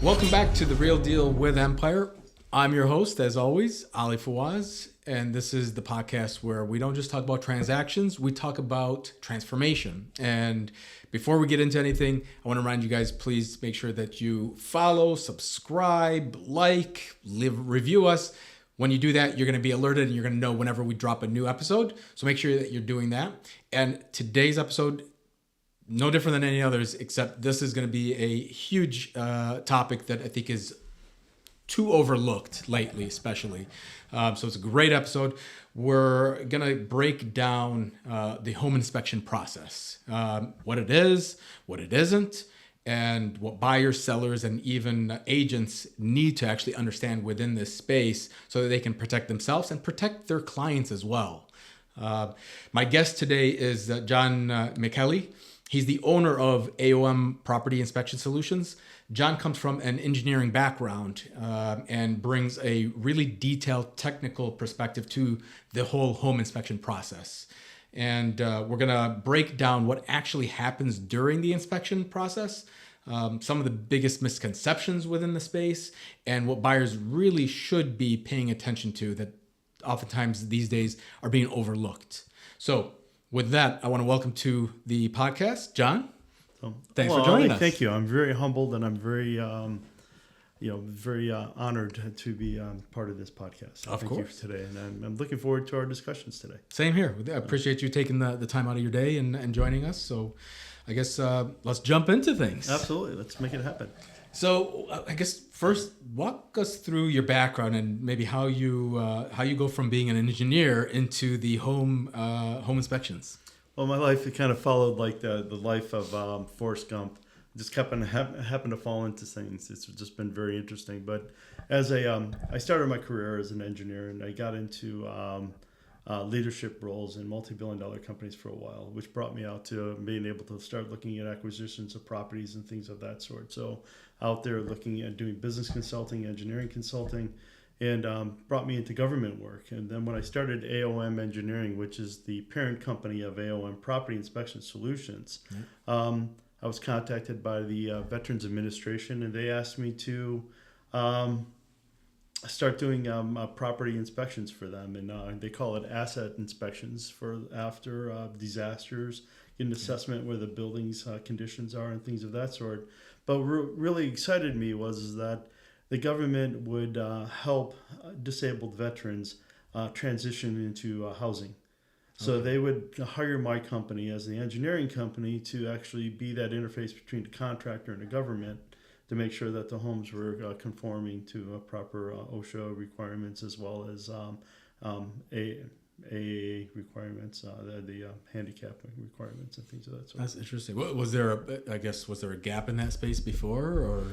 Welcome back to The Real Deal with Empire. I'm your host, as always, Ali Fawaz, and this is the podcast where we don't just talk about transactions, we talk about transformation. And before we get into anything, I want to remind you guys, please make sure that you follow, subscribe, like, review us. When you do that, you're going to be alerted and you're going to know whenever we drop a new episode. So make sure that you're doing that. And today's episode, no different than any others, except this is going to be a huge topic that I think is too overlooked lately, especially. So it's a great episode. We're going to break down the home inspection process, what it is, what it isn't, and what buyers, sellers, and even agents need to actually understand within this space so that they can protect themselves and protect their clients as well. My guest today is John Micheli. He's the owner of AOM Property Inspection Solutions. John comes from an engineering background and brings a really detailed technical perspective to the whole home inspection process. And we're going to break down what actually happens during the inspection process, some of the biggest misconceptions within the space, and what buyers really should be paying attention to that oftentimes these days are being overlooked. So with that, I want to welcome to the podcast, John. Thanks for joining us. Thank you. I'm very humbled and I'm very, very honored to be part of this podcast. Of Thank course. you for today, and I'm looking forward to our discussions today. Same here. I appreciate you taking the time out of your day and joining us. So I guess let's jump into things. Absolutely. Let's make it happen. So I guess first, walk us through your background and maybe how you go from being an engineer into the home inspections. Well, my life, it kind of followed like the life of Forrest Gump. Just happened to fall into things. It's just been very interesting. But as I started my career as an engineer, and I got into leadership roles in multi-billion-dollar companies for a while, which brought me out to being able to start looking at acquisitions of properties and things of that sort. So out there looking at doing business consulting, engineering consulting, and brought me into government work. And then when I started AOM Engineering, which is the parent company of AOM Property Inspection Solutions, I was contacted by the Veterans Administration, and they asked me to start doing property inspections for them. And they call it asset inspections for after disasters, get an assessment where the building's conditions are and things of that sort. But what really excited me was that the government would help disabled veterans transition into housing. So they would hire my company as the engineering company to actually be that interface between the contractor and the government to make sure that the homes were conforming to proper OSHA requirements, as well as AA requirements, the handicap requirements and things of that sort. That's interesting. Was there a gap in that space before, or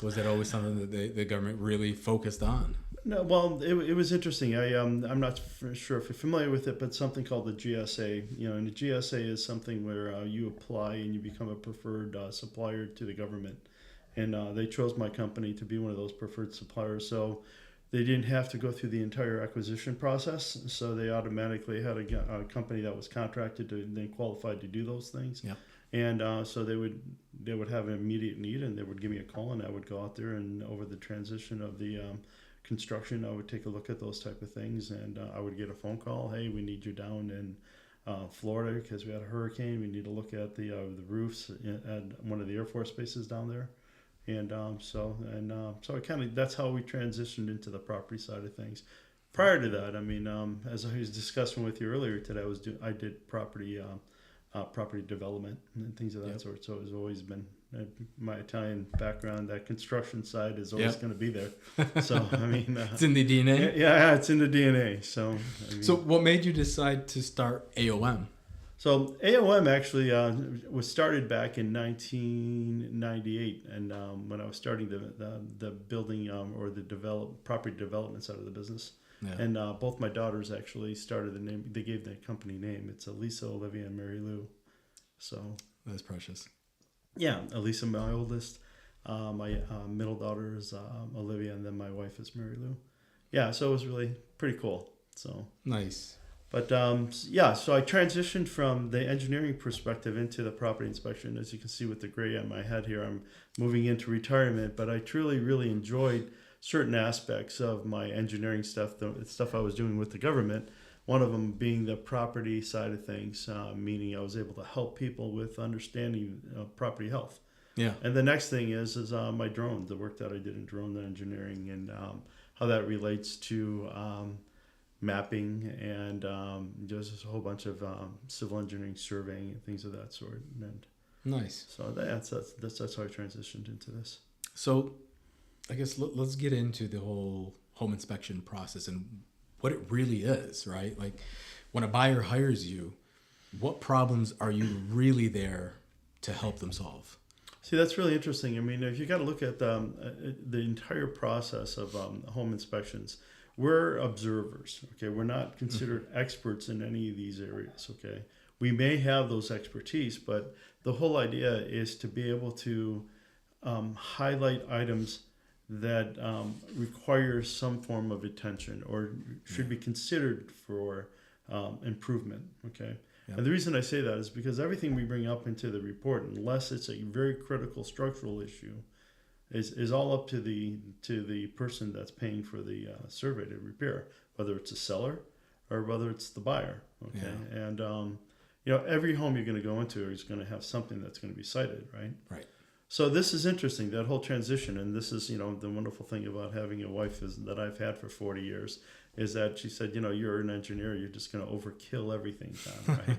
was that always something that the government really focused on? No, well, it was interesting. I'm not sure if you're familiar with it, but something called the GSA. And the GSA is something where you apply and you become a preferred supplier to the government. And they chose my company to be one of those preferred suppliers. So they didn't have to go through the entire acquisition process. So they automatically had a company that was contracted to then qualified to do those things. Yeah. And so they would have an immediate need, and they would give me a call, and I would go out there, and over the transition of the construction, I would take a look at those type of things, and I would get a phone call. Hey, we need you down in Florida because we had a hurricane. We need to look at the roofs at one of the Air Force bases down there. And so it kind of, that's how we transitioned into the property side of things. Prior to that, as I was discussing with you earlier today, I did property development and things of that sort. So it's always been my Italian background. That construction side is always going to be there. So it's in the DNA. Yeah, it's in the DNA. So so what made you decide to start AOM? So AOM actually was started back in 1998, and when I was starting the building or the property development side of the business. Yeah. And both my daughters actually started the name. They gave the company name. It's Elisa, Olivia, and Mary Lou. So that's precious. Yeah, Elisa, my oldest. My middle daughter is Olivia, and then my wife is Mary Lou. Yeah, so it was really pretty cool. So nice. But yeah, so I transitioned from the engineering perspective into the property inspection. As you can see with the gray on my head here, I'm moving into retirement, but I truly, really enjoyed certain aspects of my engineering stuff, the stuff I was doing with the government. One of them being the property side of things, meaning I was able to help people with understanding property health. Yeah. And the next thing is my drone, the work that I did in drone engineering, and how that relates to mapping and just a whole bunch of civil engineering surveying and things of that sort. And Nice. so that's how I transitioned into this. So I guess let's get into the whole home inspection process and what it really is, right? Like when a buyer hires you, what problems are you really there to help them solve? See, that's really interesting. I mean, if you got to look at the entire process of home inspections, we're observers, okay? We're not considered experts in any of these areas, okay? We may have those expertise, but the whole idea is to be able to highlight items that require some form of attention or should be considered for improvement, okay? Yeah. And the reason I say that is because everything we bring up into the report, unless it's a very critical structural issue, is all up to the person that's paying for the survey to repair, whether it's a seller or whether it's the buyer. Okay, Yeah. and every home you're going to go into is going to have something that's going to be cited, right? Right. So this is interesting, that whole transition, and this is the wonderful thing about having a wife that I've had for 40 years is that she said, you're an engineer, you're just going to overkill everything, John, right?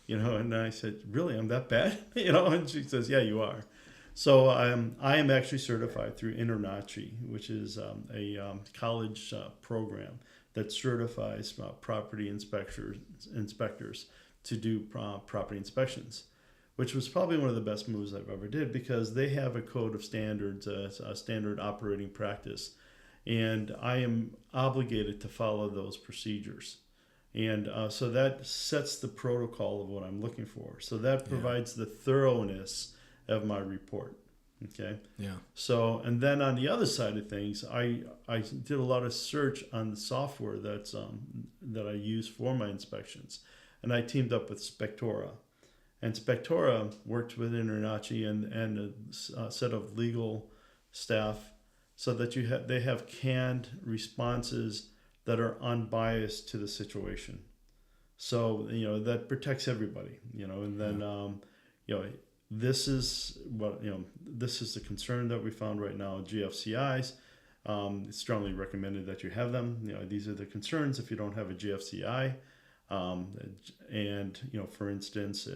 And I said, really, I'm that bad? And she says, yeah, you are. So I am actually certified through InterNACHI, which is a college program that certifies property inspectors to do property inspections, which was probably one of the best moves I've ever did because they have a code of standards, a standard operating practice, and I am obligated to follow those procedures. And so that sets the protocol of what I'm looking for. So that provides the thoroughness of my report. Okay. Yeah. So, and then on the other side of things, I did a lot of search on the software that I use for my inspections, and I teamed up with Spectora, and Spectora worked with InterNACHI and a set of legal staff, so that they have canned responses that are unbiased to the situation. So that protects everybody. And then this is the concern that we found right now. GFCIs, it's strongly recommended that you have them. These are the concerns if you don't have a GFCI. And for instance,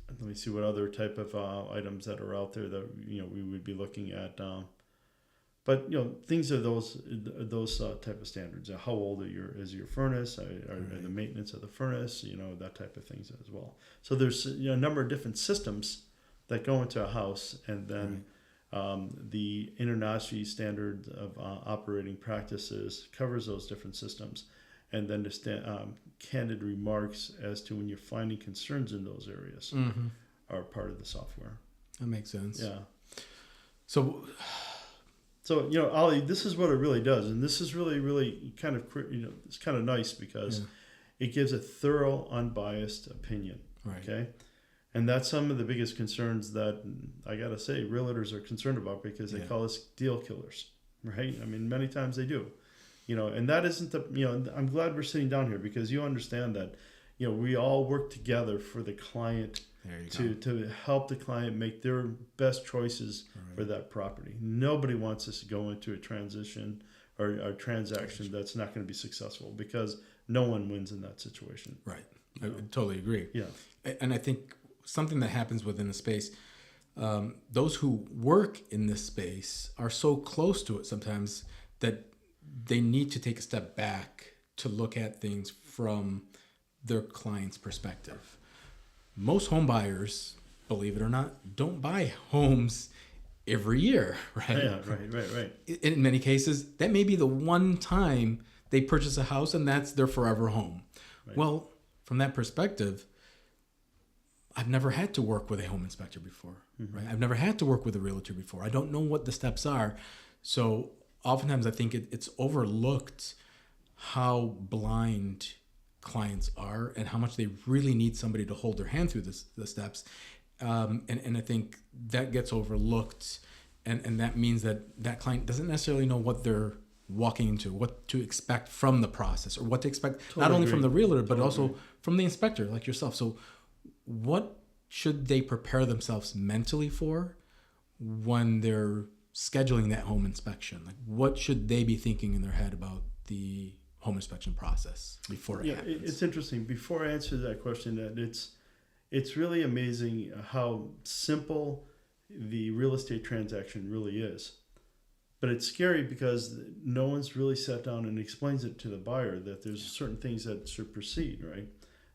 let me see what other type of items that are out there that we would be looking at. But things are those type of standards. How old is your furnace? Are the maintenance of the furnace? That type of things as well. So there's a number of different systems that go into a house, and then the InterNACHI standard of operating practices covers those different systems, and then the candid remarks as to when you're finding concerns in those areas are part of the software. That makes sense. Yeah. So, Ollie, this is what it really does. And this is really, really kind of, it's kind of nice because it gives a thorough, unbiased opinion. Right. Okay. And that's some of the biggest concerns that I got to say realtors are concerned about because they call us deal killers, right? I mean, many times they do, and that isn't I'm glad we're sitting down here because you understand that, we all work together for the client to help the client make their best choices for that property. Nobody wants us to go into a transition or a transaction that's not going to be successful because no one wins in that situation. Right. I totally agree. Yeah. And I think something that happens within a space, those who work in this space are so close to it sometimes that they need to take a step back to look at things from their client's perspective. Most home buyers, believe it or not, don't buy homes every year, right? Yeah, right. In many cases, that may be the one time they purchase a house and that's their forever home. Right. Well, from that perspective, I've never had to work with a home inspector before, right? I've never had to work with a realtor before. I don't know what the steps are. So oftentimes I think it's overlooked how blind clients are and how much they really need somebody to hold their hand through the steps. And I think that gets overlooked. And that means that client doesn't necessarily know what they're walking into, what to expect from the process, or what to expect not only from the realtor, but also from the inspector like yourself. So what should they prepare themselves mentally for when they're scheduling that home inspection? Like, what should they be thinking in their head about the home inspection process before it happens? It's interesting. Before I answer that question, that it's really amazing how simple the real estate transaction really is. But it's scary because no one's really sat down and explains it to the buyer that there's certain things that should proceed, right?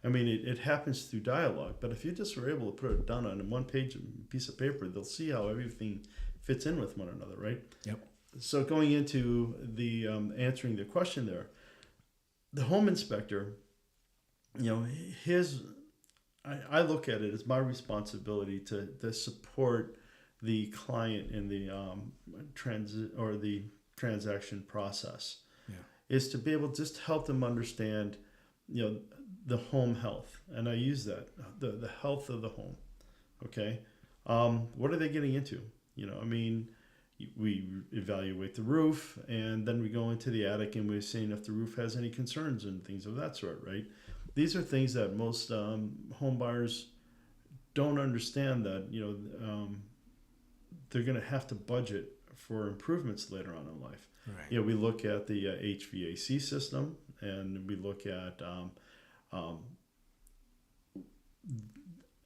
I mean, it happens through dialogue, but if you just were able to put it down on a one-page piece of paper, they'll see how everything fits in with one another, right? Yep. So going into the answering the question there, the home inspector, I look at it as my responsibility to support the client in the the transaction process. Yeah. Is to be able to just help them understand, the home health, and I use that the health of the home. Okay, what are they getting into? We evaluate the roof, and then we go into the attic, and we're seeing if the roof has any concerns and things of that sort. Right? These are things that most home buyers don't understand, that they're going to have to budget for improvements later on in life. Right. We look at the HVAC system, and we look at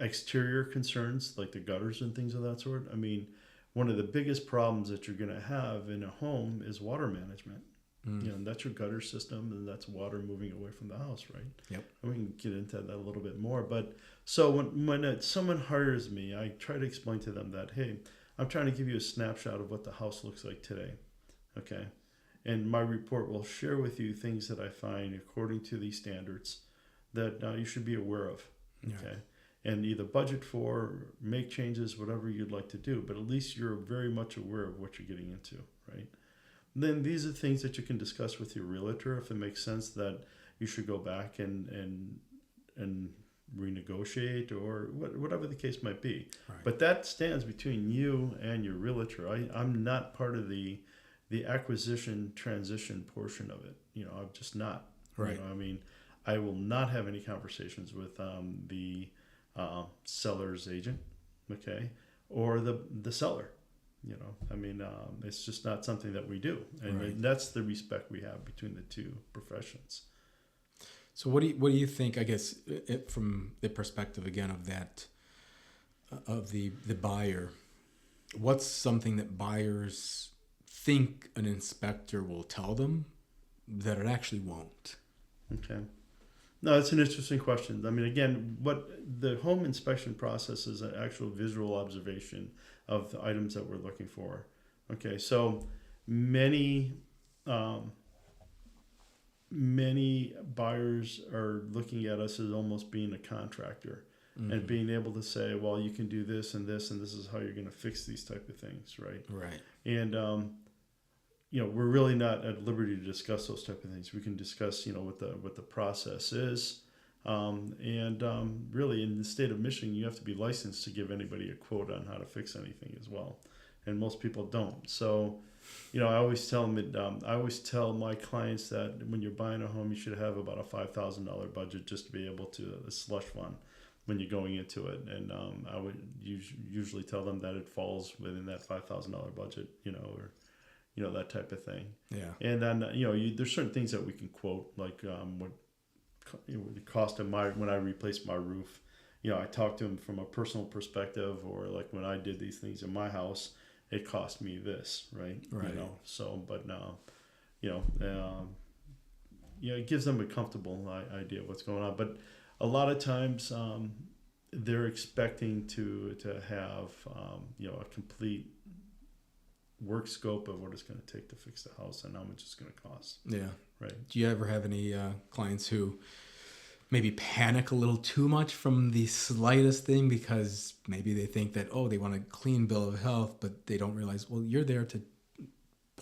exterior concerns like the gutters and things of that sort. I mean, one of the biggest problems that you're going to have in a home is water management. And that's your gutter system, and that's water moving away from the house, right? Yep. And we can get into that a little bit more. But so when someone hires me, I try to explain to them that, hey, I'm trying to give you a snapshot of what the house looks like today, okay? And my report will share with you things that I find according to these standards that you should be aware of, okay? Yeah. And either budget for, make changes, whatever you'd like to do, but at least you're very much aware of what you're getting into, right? Then these are things that you can discuss with your realtor if it makes sense that you should go back and renegotiate, or whatever the case might be. Right. But that stands between you and your realtor. I'm not part of the acquisition transition portion of it. I'm just not. Right. I will not have any conversations with the seller's agent, okay, or the seller. It's just not something that we do, and that's the respect we have between the two professions. So what do you think, I guess, from the perspective again of that, of the buyer, what's something that buyers think an inspector will tell them that it actually won't? Okay. No, it's an interesting question. Again, what the home inspection process is an actual visual observation of the items that we're looking for. Okay, so many buyers are looking at us as almost being a contractor, and being able to say, well, you can do this and this, and this is how you're going to fix these type of things, right? Right. And we're really not at liberty to discuss those type of things. We can discuss, what the process is, really in the state of Michigan, you have to be licensed to give anybody a quote on how to fix anything as well, and most people don't. So, I always tell them I always tell my clients that when you're buying a home, you should have about a $5,000 budget just to be able to a slush fund when you're going into it, and I would usually tell them that it falls within that $5,000 budget, or that type of thing. Yeah. And then, there's certain things that we can quote, like what the cost of when I replaced my roof. I talked to them from a personal perspective, or like when I did these things in my house, it cost me this, right? Right. So, but it gives them a comfortable idea of what's going on. But a lot of times, they're expecting to have a complete work scope of what it's going to take to fix the house and how much it's going to cost. Yeah. Right. Do you ever have any clients who maybe panic a little too much from the slightest thing because maybe they think that, they want a clean bill of health, but they don't realize, well, you're there to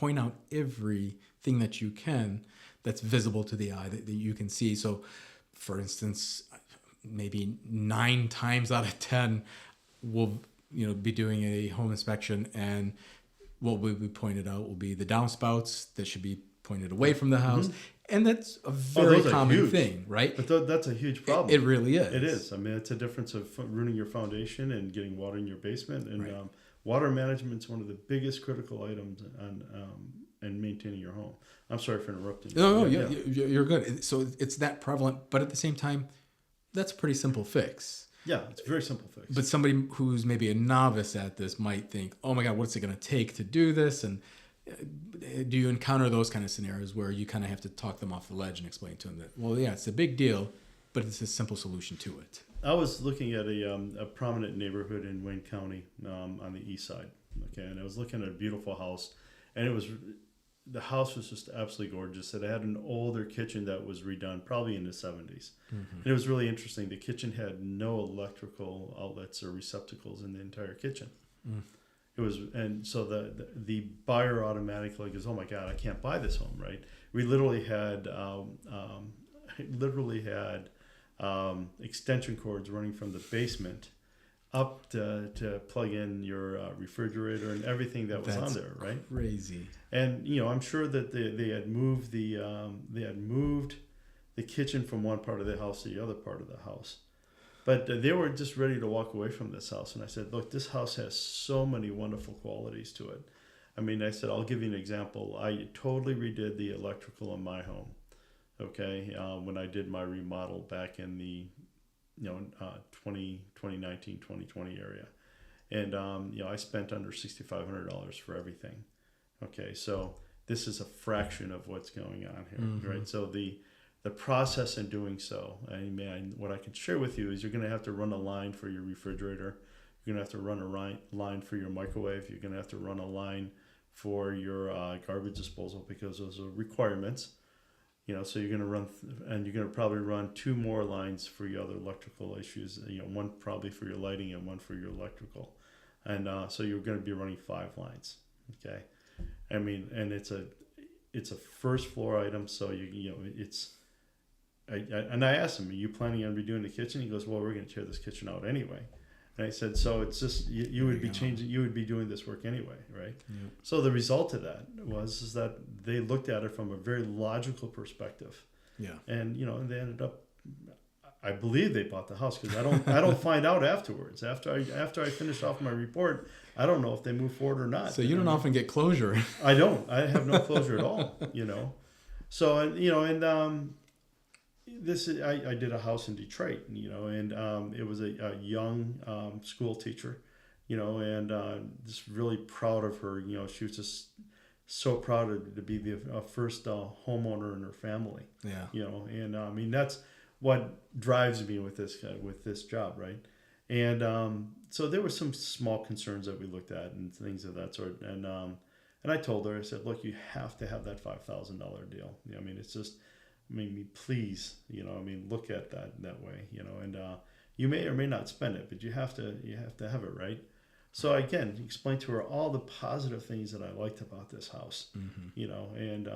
point out everything that you can that's visible to the eye that you can see. So, for instance, maybe 9 times out of 10, we'll be doing a home inspection, and what we pointed out will be the downspouts that should be pointed away from the house. And that's a very common thing, right? But that's a huge problem. It really is. It is. I mean, it's a difference of ruining your foundation and getting water in your basement. And water management is one of the biggest critical items in maintaining your home. I'm sorry for interrupting. No, you're good. So it's that prevalent, but at the same time, that's a pretty simple fix. Yeah, it's a very simple fix. But somebody who's maybe a novice at this might think, oh my God, what's it going to take to do this? And do you encounter those kind of scenarios where you kind of have to talk them off the ledge and explain to them that, well, yeah, it's a big deal, but it's a simple solution to it? I was looking at a prominent neighborhood in Wayne County on the east side, okay, and I was looking at a beautiful house, and the house was just absolutely gorgeous. It had an older kitchen that was redone, probably in the 70s. And it was really interesting. The kitchen had no electrical outlets or receptacles in the entire kitchen. It was, and so the buyer automatically goes, "Oh my God, I can't buy this home!" Right? We literally had extension cords running from the basement up to plug in your refrigerator and everything that was on there, right? Crazy. And I'm sure that they had moved the kitchen from one part of the house to the other part of the house. But they were just ready to walk away from this house. And I said, look, this house has so many wonderful qualities to it. I mean, I said, I'll give you an example. I totally redid the electrical in my home, okay, when I did my remodel back in the 2019, 2020 area. And, I spent under $6,500 for everything. Okay, so this is a fraction of what's going on here, right? So the process in doing so, what I can share with you is you're going to have to run a line for your refrigerator. You're going to have to run a line for your microwave. You're going to have to run a line for your garbage disposal because those are requirements. So you're going to run, and you're going to probably run 2 more lines for your other electrical issues. One probably for your lighting and one for your electrical, and so you're going to be running 5 lines. Okay, I mean, and it's a first floor item, so it's. And I asked him, "Are you planning on redoing the kitchen?" He goes, "Well, we're going to tear this kitchen out anyway." And I said, "So it's just you would be changing, you would be doing this work anyway, right?" Yeah. So the result of that is that they looked at it from a very logical perspective. Yeah. And and they ended up, I believe they bought the house because I don't find out afterwards. After I finished off my report, I don't know if they move forward or not. So you don't often get closure. I don't. I have no closure at all. So I did a house in Detroit, and it was a young school teacher, and just really proud of her. She was just so proud to be the first homeowner in her family. Yeah. And I mean that's what drives me with this job, right? And so there were some small concerns that we looked at and things of that sort, and I told her, I said, look, you have to have that $5,000 deal. I mean, it's just. Please, look at that way, and you may or may not spend it, but you have to have it, right? So again, explain to her all the positive things that I liked about this house, and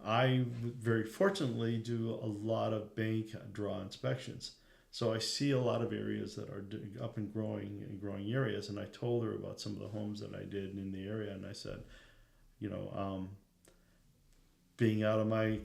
I very fortunately do a lot of bank draw inspections. So I see a lot of areas that are up and growing areas, and I told her about some of the homes that I did in the area, and I said, being out of my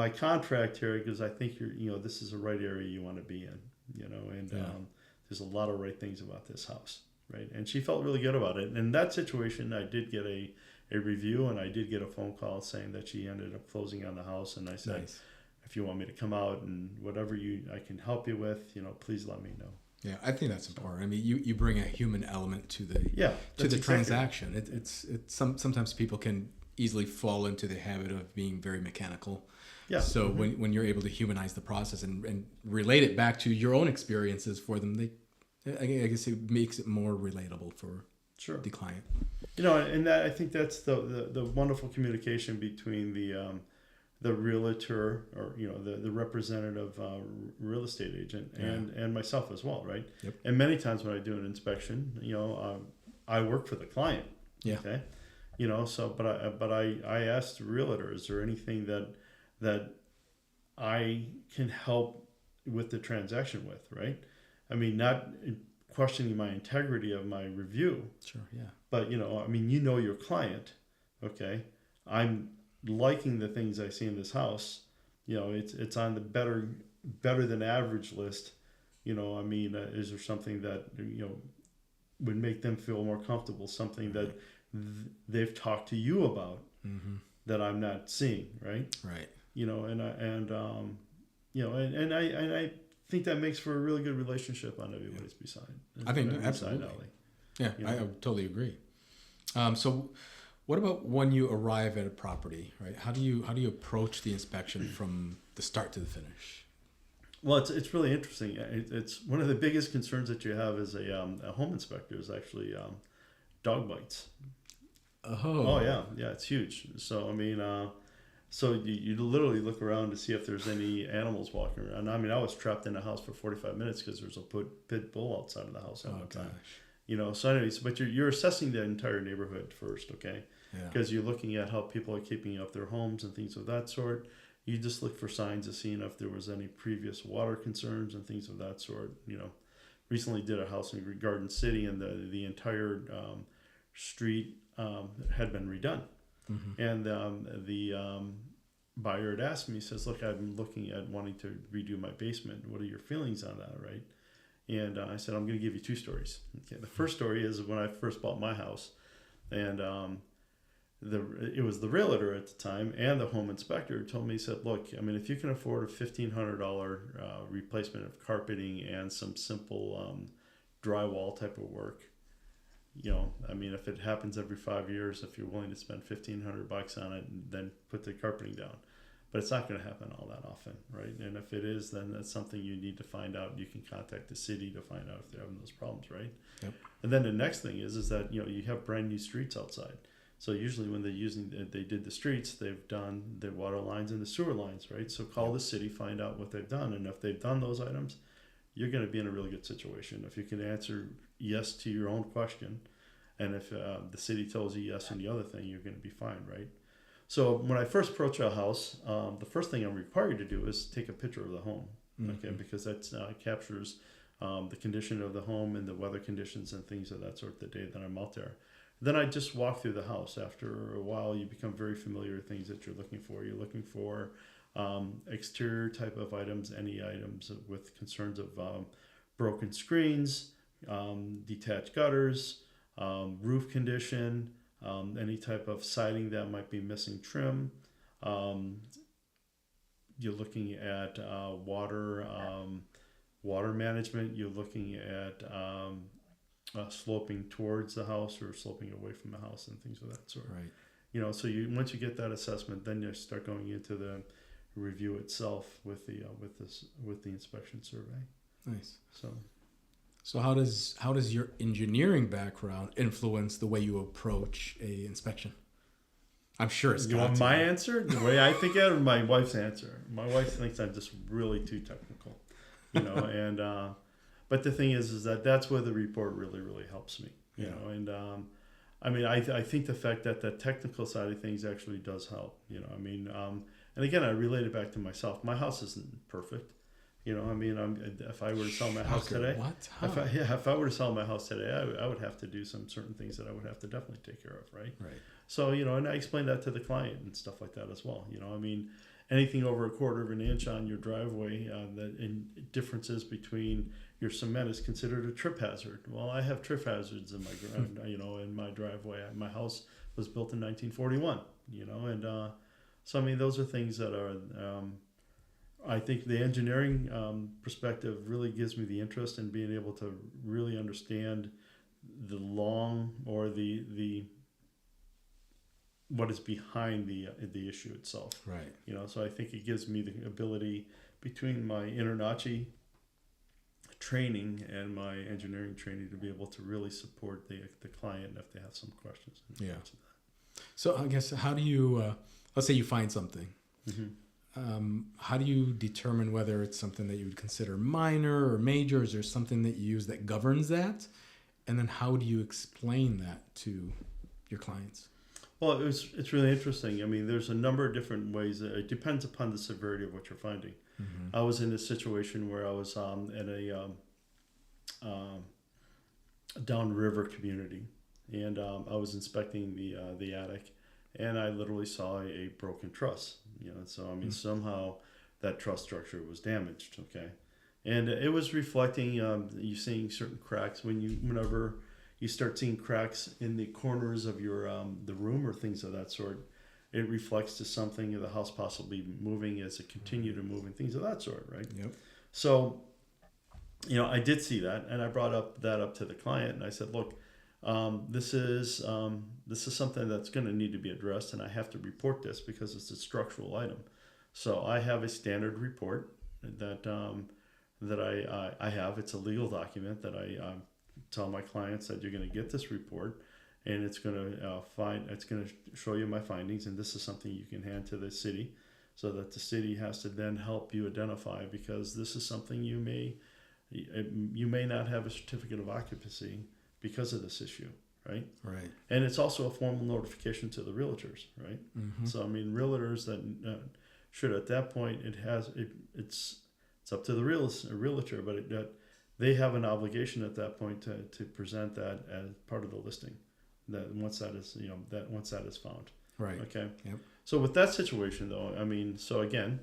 contract here because I think this is the right area you want to be in, and there's a lot of right things about this house, right? And she felt really good about it. And in that situation, I did get a review, and I did get a phone call saying that she ended up closing on the house. And I said, nice. If you want me to come out and whatever I can help you with, please let me know. Yeah, I think that's important. I mean, you bring a human element to the transaction. It's sometimes people can easily fall into the habit of being very mechanical. Yeah. So when you're able to humanize the process and relate it back to your own experiences for them, I guess it makes it more relatable for the client. And that I think that's the wonderful communication between the realtor or the representative real estate agent and myself as well, right? Yep. And many times when I do an inspection, I work for the client. Yeah. Okay. You know, so I asked the realtor, is there anything that I can help with the transaction with, right? I mean, not questioning my integrity of my review, Sure. Yeah. but I mean, your client, okay? I'm liking the things I see in this house. It's on the better than average list. I mean, is there something that would make them feel more comfortable? Something that they've talked to you about Mm-hmm. that I'm not seeing, right? Right. And I think that makes for a really good relationship on everybody's side. I think everybody's absolutely. side, Yeah, I totally agree. So, what about when you arrive at a property, right? How do you approach the inspection from the start to the finish? Well, it's really interesting. It's one of the biggest concerns that you have as a home inspector is actually dog bites. Oh yeah, it's huge. So I mean, so you literally look around to see if there's any animals walking around. I mean, I was trapped in a house for 45 minutes because there's a pit bull outside of the house at one time. So anyways, but you're assessing the entire neighborhood first, okay? Because you're looking at how people are keeping up their homes and things of that sort. You just look for signs of seeing if there was any previous water concerns and things of that sort. Recently did a house in Garden City, and the entire street had been redone. Mm-hmm. And the buyer had asked me, he says, look, I'm looking at wanting to redo my basement. What are your feelings on that, right? And I said, I'm going to give you two stories. Okay, the first story is when I first bought my house, and it was the realtor at the time and the home inspector who told me, he said, look, I mean, if you can afford a $1,500 replacement of carpeting and some simple drywall type of work, I mean, if it happens every 5 years, if you're willing to spend $1,500 on it, then put the carpeting down. But it's not going to happen all that often, right? And if it is, then that's something you need to find out. You can contact the city to find out if they're having those problems, right? Yep. And then the next thing is that you have brand new streets outside. So usually when they did the streets, they've done the water lines and the sewer lines, right? So call the city, find out what they've done, and if they've done those items, you're going to be in a really good situation. If you can answer yes to your own question, and if the city tells you yes on the other thing, you're going to be fine, right? So when I first approach a house, the first thing I'm required to do is take a picture of the home, okay? Because that captures the condition of the home and the weather conditions and things of that sort the day that I'm out there. Then I just walk through the house. After a while, you become very familiar with things that you're looking for. You're looking for exterior type of items, any items with concerns of broken screens, detached gutters, roof condition, any type of siding that might be missing trim. You're looking at water management. You're looking at sloping towards the house or sloping away from the house and things of that sort. Right. So once you get that assessment, then you start going into the review itself with the inspection survey. Nice. So how does your engineering background influence the way you approach a inspection? I'm sure it's. You want my answer? The way I think of it, or my wife's answer? My wife thinks I'm just really too technical, and but the thing is that that's where the report really, really helps me, you know. And I mean, I think the fact that the technical side of things actually does help, I mean, and again, I relate it back to myself. My house isn't perfect. I mean, if I were to sell my house today, if I were to sell my house today, I would have to do some certain things that I would have to definitely take care of, right? Right. So, and I explain that to the client and stuff like that as well. I mean, anything over 1/4 of an inch on your driveway, and differences between your cement is considered a trip hazard. Well, I have trip hazards in my, in my driveway. My house was built in 1941, and so I mean, those are things that are. I think the engineering perspective really gives me the interest in being able to really understand the what is behind the issue itself. Right. So I think it gives me the ability between my InterNACHI training and my engineering training to be able to really support the client if they have some questions. Yeah. So I guess how do you let's say you find something. Mm-hmm. How do you determine whether it's something that you would consider minor or major? Is there something that you use that governs that? And then how do you explain that to your clients? Well, it's really interesting. I mean, there's a number of different ways. It depends upon the severity of what you're finding. I was in a situation where I was at a downriver community, and I was inspecting the attic, and I literally saw a broken truss. So I mean, somehow that truss structure was damaged. Okay, and it was reflecting. You seeing certain cracks whenever you start seeing cracks in the corners of your the room or things of that sort. It reflects to something of the house possibly moving as it continued to move and things of that sort, right? Yep. So, I did see that, and I brought that up to the client, and I said, "Look, this is something that's going to need to be addressed, and I have to report this because it's a structural item. So I have a standard report that I have. It's a legal document that I tell my clients that you're going to get this report." And it's going to show you my findings, and this is something you can hand to the city, so that the city has to then help you identify, because this is something you may not have a certificate of occupancy because of this issue, right? Right. And it's also a formal notification to the realtors, right? So I mean, realtors that should at that point it's up to the realtor, but they have an obligation at that point to present that as part of the listing. That once that is found, Right. Okay. Yep. So with that situation, though, I mean, so again,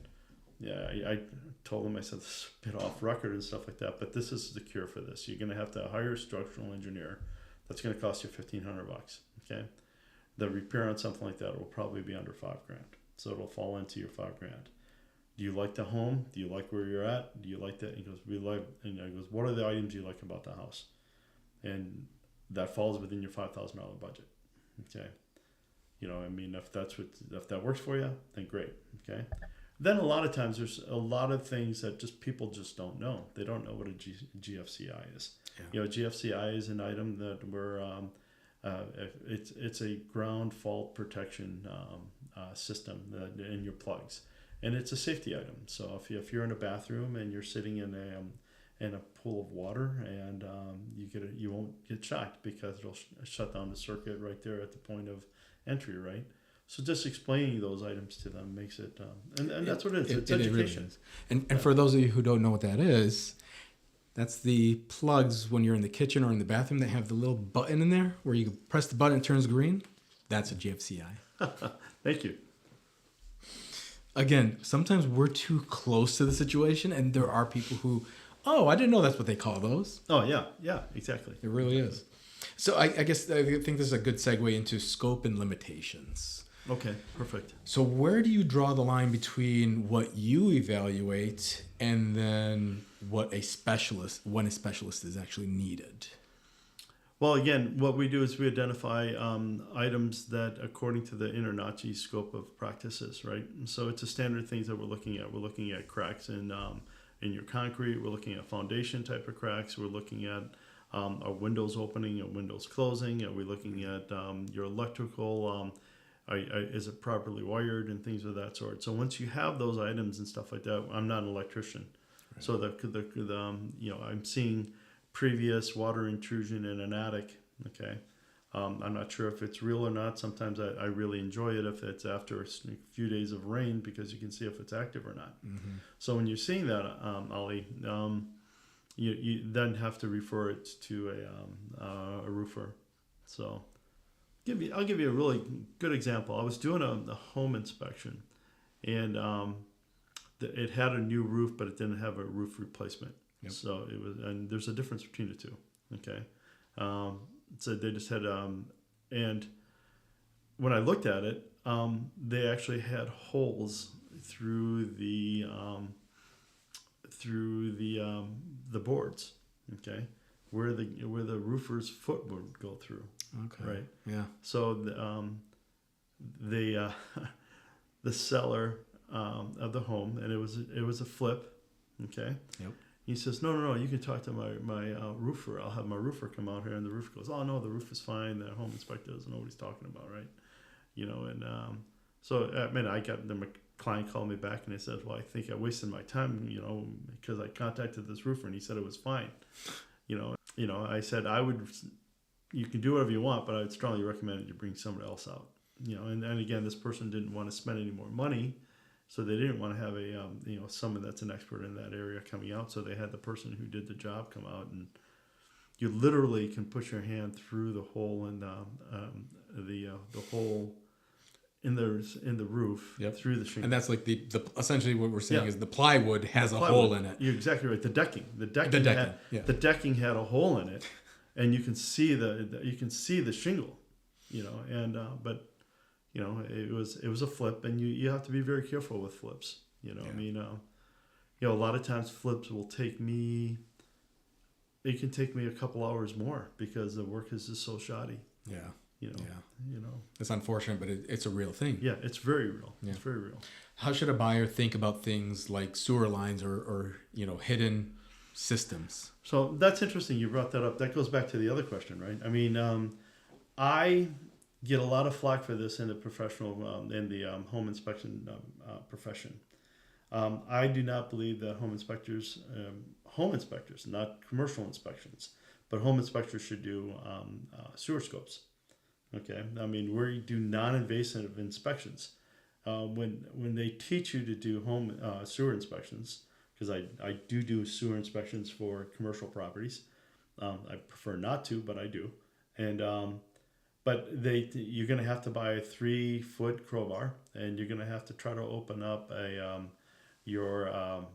I told them, I said, this is a bit off record and stuff like that, but this is the cure for this. You're going to have to hire a structural engineer. That's going to cost you $1,500. Okay. The repair on something like that will probably be under $5,000. So it'll fall into your $5,000. Do you like the home? Do you like where you're at? Do you like that? He goes, we like. And I goes, what are the items you like about the house? And that falls within your $5,000 budget. Okay. I mean, if that works for you, then great. Okay. Then a lot of times there's a lot of things that people just don't know. They don't know what a GFCI is. Yeah. GFCI is an item that it's a ground fault protection system in your plugs, and it's a safety item. So if you're in a bathroom and you're sitting in a pool of water, and you won't get shocked because it'll shut down the circuit right there at the point of entry, right? So just explaining those items to them makes it, and that's what it is. It's education. Really is. And for those of you who don't know what that is, that's the plugs when you're in the kitchen or in the bathroom that have the little button in there where you press the button, it turns green. That's a GFCI. Thank you. Again, sometimes we're too close to the situation, and there are people who, oh, I didn't know that's what they call those. Oh, yeah, exactly. It really is. So I guess I think this is a good segue into scope and limitations. Okay, perfect. So where do you draw the line between what you evaluate and then when a specialist is actually needed? Well, again, what we do is we identify items that, according to the INTRNACHI scope of practices, right? And so it's a standard things that we're looking at. We're looking at cracks in your concrete. We're looking at foundation type of cracks. We're looking at are windows opening and windows closing. Are we looking at your electrical? Is it properly wired and things of that sort? So once you have those items and stuff like that, I'm not an electrician, right. So I'm seeing previous water intrusion in an attic. Okay, I'm not sure if it's real or not. Sometimes I really enjoy it if it's after a few days of rain, because you can see if it's active or not. Mm-hmm. So when you're seeing that, Ollie, you then have to refer it to a roofer. So I'll give you a really good example. I was doing a home inspection, and it had a new roof, but it didn't have a roof replacement. Yep. So it was, and there's a difference between the two. Okay, so they just had, and when I looked at it, they actually had holes through the boards. Okay, where the roofer's foot would go through. Okay. Right. Yeah. So the seller of the home, and it was a flip. Okay. Yep. He says, no, you can talk to my roofer. I'll have my roofer come out here. And the roofer goes, oh, no, the roof is fine. The home inspector doesn't know what he's talking about, right? So, I mean, my client called me back and he said, well, I think I wasted my time, because I contacted this roofer and he said it was fine. I said, you can do whatever you want, but I would strongly recommend you bring someone else out. and again, this person didn't want to spend any more money, so they didn't want to have a someone that's an expert in that area coming out. So they had the person who did the job come out, and you literally can put your hand through the hole in the hole in the roof, Yep. through the shingle. And that's like the essentially what we're saying Yeah. is the plywood has a hole in it. You're exactly right. The decking Yeah. the decking had a hole in it, and you can see the shingle, and but it was a flip, and you have to be very careful with flips. A lot of times flips will take me. It can take me a couple hours more because the work is just so shoddy. Yeah. Yeah. It's unfortunate, but it's a real thing. Yeah, it's very real. Yeah. It's very real. How should a buyer think about things like sewer lines or hidden systems? So that's interesting. You brought that up. That goes back to the other question, right? I mean, I get a lot of flack for this in the professional, in the home inspection profession. I do not believe that home inspectors, not commercial inspections, but home inspectors should do sewer scopes. Okay, I mean, we do non-invasive inspections. When they teach you to do home sewer inspections, because I do sewer inspections for commercial properties. I prefer not to, but I do. And but you're going to have to buy a 3-foot crowbar, and you're going to have to try to open up your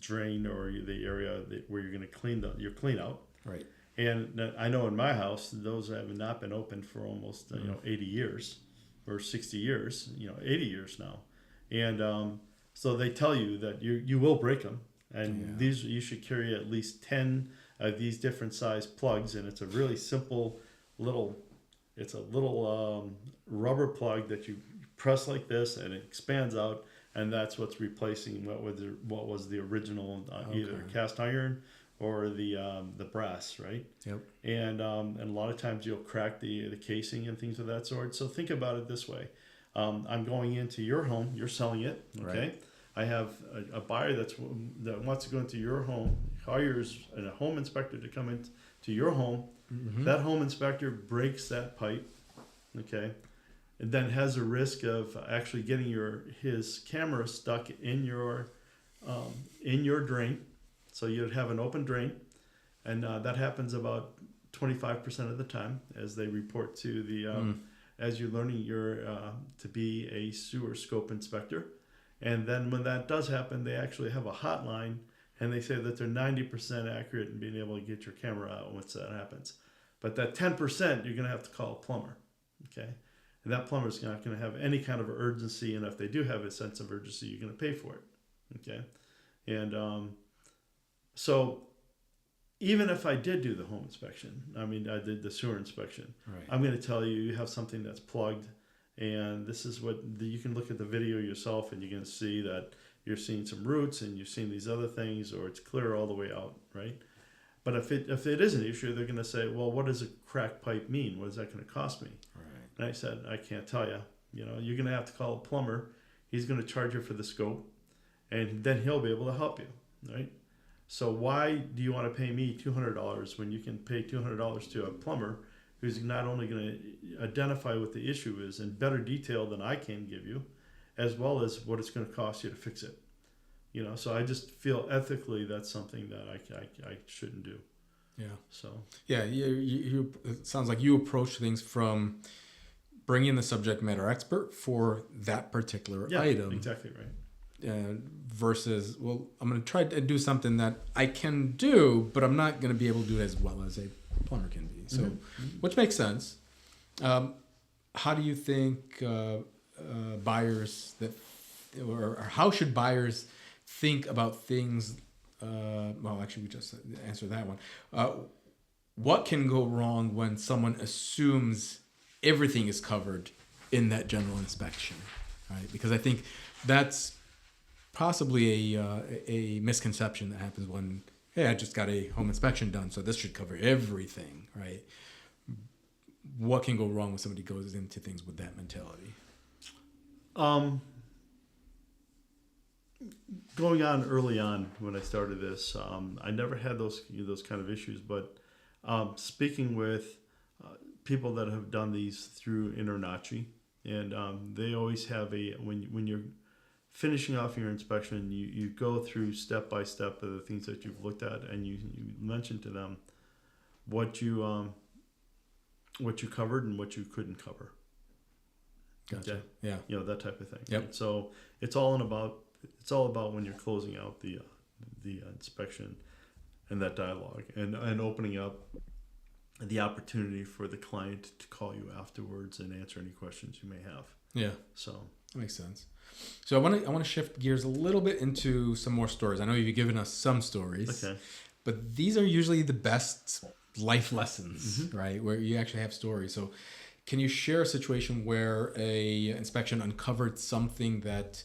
drain or the area where you're going to clean your clean out. Right. And I know in my house, those have not been opened for almost 80 years or 60 years, 80 years now. And so they tell you that you will break them. And these you should carry at least 10 of these different size plugs. And it's a really simple little rubber plug that you press like this, and it expands out. And that's what's replacing what was the original either cast iron or the brass, right? Yep. And a lot of times you'll crack the casing and things of that sort. So think about it this way: I'm going into your home, you're selling it, okay? Right. I have a buyer that wants to go into your home, hires a home inspector to come into your home. Mm-hmm. That home inspector breaks that pipe, okay, and then has a risk of actually getting his camera stuck in your drain. So you'd have an open drain, and that happens about 25% of the time as they report to the as you're learning to be a sewer scope inspector. And then when that does happen, they actually have a hotline, and they say that they're 90% accurate in being able to get your camera out once that happens. But that 10%, you're going to have to call a plumber, okay? And that plumber is not going to have any kind of urgency, and if they do have a sense of urgency, you're going to pay for it, okay? And so even if I did do the home inspection, I mean, I did the sewer inspection, right. I'm going to tell you have something that's plugged, and this is what you can look at the video yourself, and you're going to see that you're seeing some roots, and you're seeing these other things, or it's clear all the way out, right? But if it is an issue, they're going to say, well, what does a cracked pipe mean? What is that going to cost me? Right. And I said, I can't tell you. You're going to have to call a plumber. He's going to charge you for the scope, and then he'll be able to help you, right? So why do you want to pay me $200 when you can pay $200 to a plumber who's not only going to identify what the issue is in better detail than I can give you, as well as what it's going to cost you to fix it? So I just feel ethically that's something that I shouldn't do. Yeah. So. Yeah, you it sounds like you approach things from bringing the subject matter expert for that particular item. Exactly right. Versus, well, I'm going to try to do something that I can do, but I'm not going to be able to do it as well as a plumber can be. So, which makes sense. How do you think buyers or how should buyers think about things? Well, actually, we just answered that one. What can go wrong when someone assumes everything is covered in that general inspection, right? Because I think that's possibly a misconception that happens when, hey, I just got a home inspection done, so this should cover everything, right? What can go wrong when somebody goes into things with that mentality? Going on early on when I started this, I never had those kind of issues, but speaking with people that have done these through InterNACHI, and they always have when you're finishing off your inspection, you go through step by step of the things that you've looked at, and you mention to them what you covered and what you couldn't cover. Gotcha. Okay? Yeah. That type of thing. Yep. Right? So it's all about when you're closing out the inspection and that dialogue, and opening up the opportunity for the client to call you afterwards and answer any questions you may have. Yeah. So that makes sense. So I want to shift gears a little bit into some more stories. I know you've given us some stories, okay. but these are usually the best life lessons, right? Where you actually have stories. So can you share a situation where a inspection uncovered something that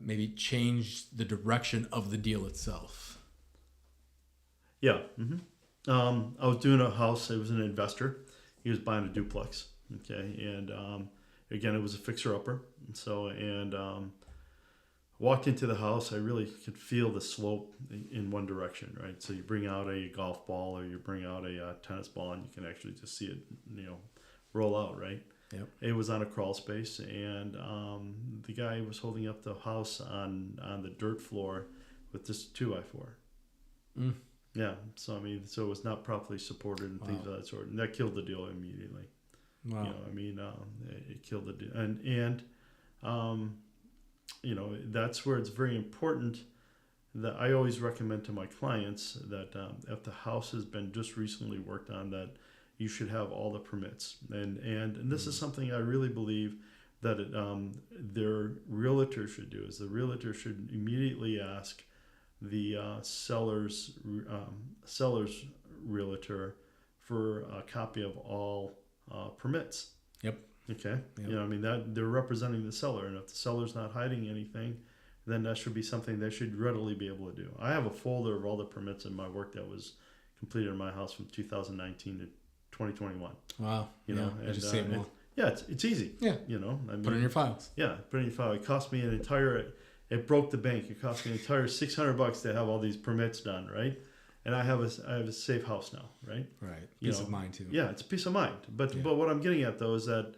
maybe changed the direction of the deal itself? Yeah. I was doing a house. It was an investor. He was buying a duplex. Okay. And again, it was a fixer-upper. And walked into the house. I really could feel the slope in one direction, right? So you bring out a golf ball or you bring out a tennis ball, and you can actually just see it, roll out, right? Yep. It was on a crawl space, and the guy was holding up the house on the dirt floor with this 2x4. Yeah, so it was not properly supported and things of that sort, and that killed the deal immediately. Wow. It killed the deal, and that's where it's very important that I always recommend to my clients that if the house has been just recently worked on, that you should have all the permits, and this is something I really believe that their realtor should do. Is the realtor should immediately ask the seller's realtor for a copy of all permits. Yep. Okay. Yep. That they're representing the seller, and if the seller's not hiding anything, then that should be something they should readily be able to do. I have a folder of all the permits in my work that was completed in my house from 2019 to 2021. Wow. I just save them all. It's easy. Yeah. Put it in your files. Yeah, put it in your file. It cost me it broke the bank. It cost me an entire $600 to have all these permits done, right? And I have a safe house now, right? Right. Peace of mind too. Yeah, it's peace of mind. But what I'm getting at though is that,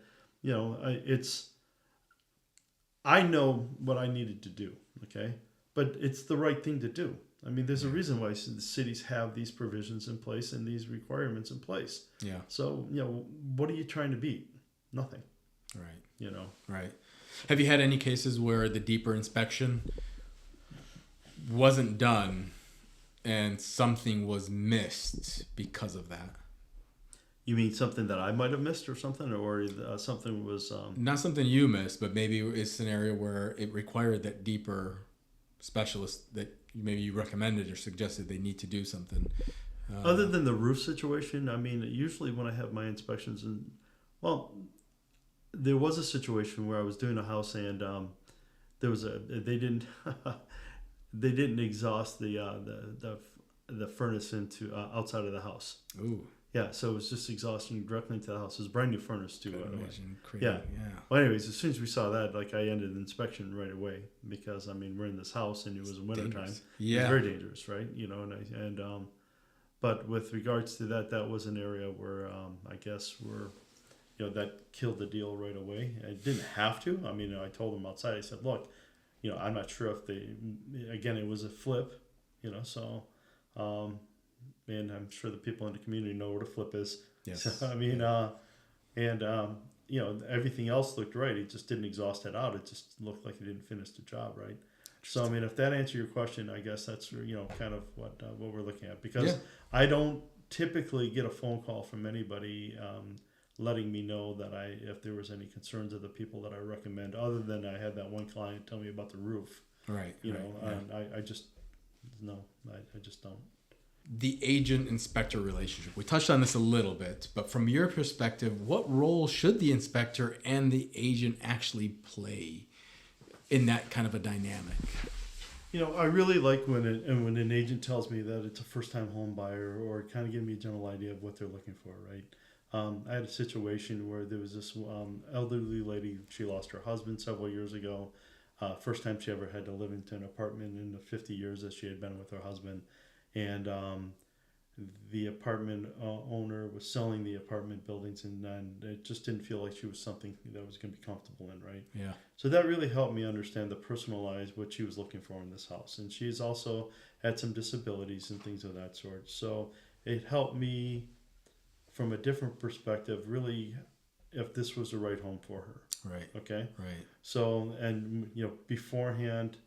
I know what I needed to do, okay? But it's the right thing to do. There's a reason why the cities have these provisions in place and these requirements in place. Yeah. So, what are you trying to beat? Nothing. Right. Right. Have you had any cases where the deeper inspection wasn't done and something was missed because of that? You mean something that I might have missed or something, or something was... Not something you missed, but maybe a scenario where it required that deeper specialist that maybe you recommended or suggested they need to do something. Other than the roof situation, usually when I have my inspections, there was a situation where I was doing a house and they didn't exhaust the furnace into outside of the house. Ooh. Yeah, so it was just exhausting directly into the house. It was a brand new furnace too, by the way. Yeah. Well, anyways, as soon as we saw that, I ended the inspection right away because we're in this house and it was wintertime. Yeah. It's very dangerous, right? But with regards to that was an area where I guess that killed the deal right away. I didn't have to. I told them outside. I said, look, I'm not sure if it was a flip, so. And I'm sure the people in the community know what a flip is. Yes. So, everything else looked right. It just didn't exhaust it out. It just looked like it didn't finish the job right. So, if that answers your question, I guess that's, kind of what we're looking at. Because I don't typically get a phone call from anybody letting me know that if there was any concerns of the people that I recommend, other than I had that one client tell me about the roof. Right. I just don't. The agent-inspector relationship. We touched on this a little bit, but from your perspective, what role should the inspector and the agent actually play in that kind of a dynamic? I really like when an agent tells me that it's a first-time home buyer, or kind of give me a general idea of what they're looking for, right? I had a situation where there was this elderly lady. She lost her husband several years ago. First time she ever had to live into an apartment in the 50 years that she had been with her husband. And the apartment owner was selling the apartment buildings, and it just didn't feel like she was something that was going to be comfortable in, right? Yeah. So that really helped me understand the personalized what she was looking for in this house. And she's also had some disabilities and things of that sort. So it helped me from a different perspective, really, if this was the right home for her. Right. Okay. Right. So, and beforehand,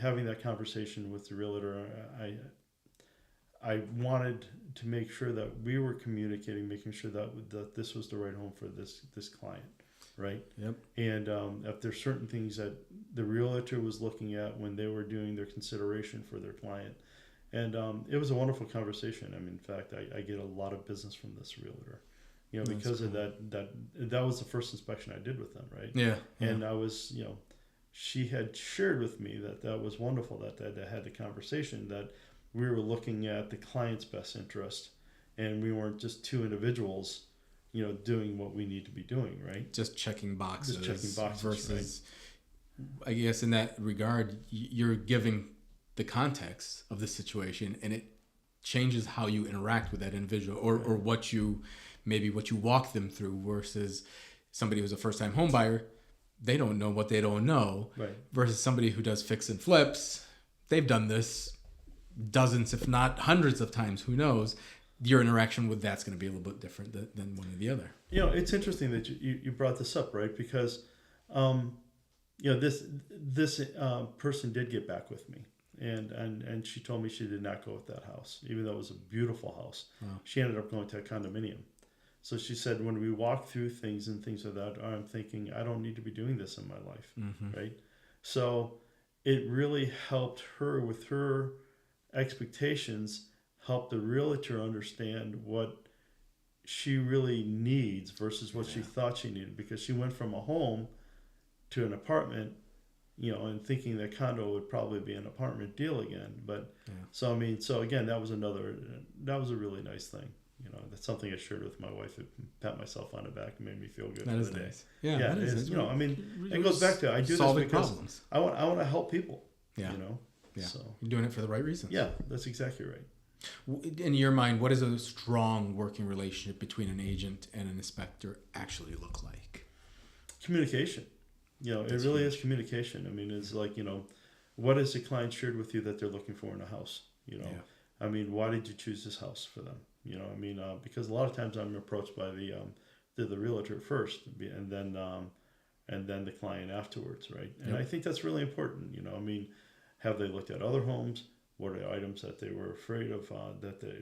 having that conversation with the realtor, I wanted to make sure that we were communicating, making sure that this was the right home for this client, right? Yep. And if there's certain things that the realtor was looking at when they were doing their consideration for their client, and it was a wonderful conversation. I mean, in fact, I get a lot of business from this realtor, because cool. of that was the first inspection I did with them, right? Yeah. And I was, she had shared with me that was wonderful that I had the conversation that we were looking at the client's best interest, and we weren't just two individuals, doing what we need to be doing, right? Just checking boxes. Versus, right? I guess in that regard, you're giving the context of the situation, and it changes how you interact with that individual, or what you walk them through, versus somebody who's a first-time home buyer. They don't know what they don't know, right? Versus somebody who does fix and flips. They've done this dozens, if not hundreds of times, who knows. Your interaction with that's going to be a little bit different than one or the other. It's interesting that you brought this up, right? Because this person did get back with me, and she told me she did not go with that house, even though it was a beautiful house. Wow. She ended up going to a condominium. So she said, when we walk through things and things like that, I'm thinking, I don't need to be doing this in my life, right? So it really helped her with her expectations, help the realtor understand what she really needs versus what she thought she needed, because she went from a home to an apartment, and thinking that condo would probably be an apartment deal again. But so again, that was a really nice thing. That's something I shared with my wife. It pat myself on the back and made me feel good. That is nice. Yeah, that is. It goes back to I do this because problems. I want to help people. Yeah. Yeah. So you're doing it for the right reasons. Yeah, that's exactly right. In your mind, what does a strong working relationship between an agent and an inspector actually look like? Communication. It really is communication. I mean, it's like, what has the client shared with you that they're looking for in a house? I mean, why did you choose this house for them? Because a lot of times I'm approached by the realtor first, and then the client afterwards, right? And I think that's really important. Have they looked at other homes? What are the items that they were afraid of, that they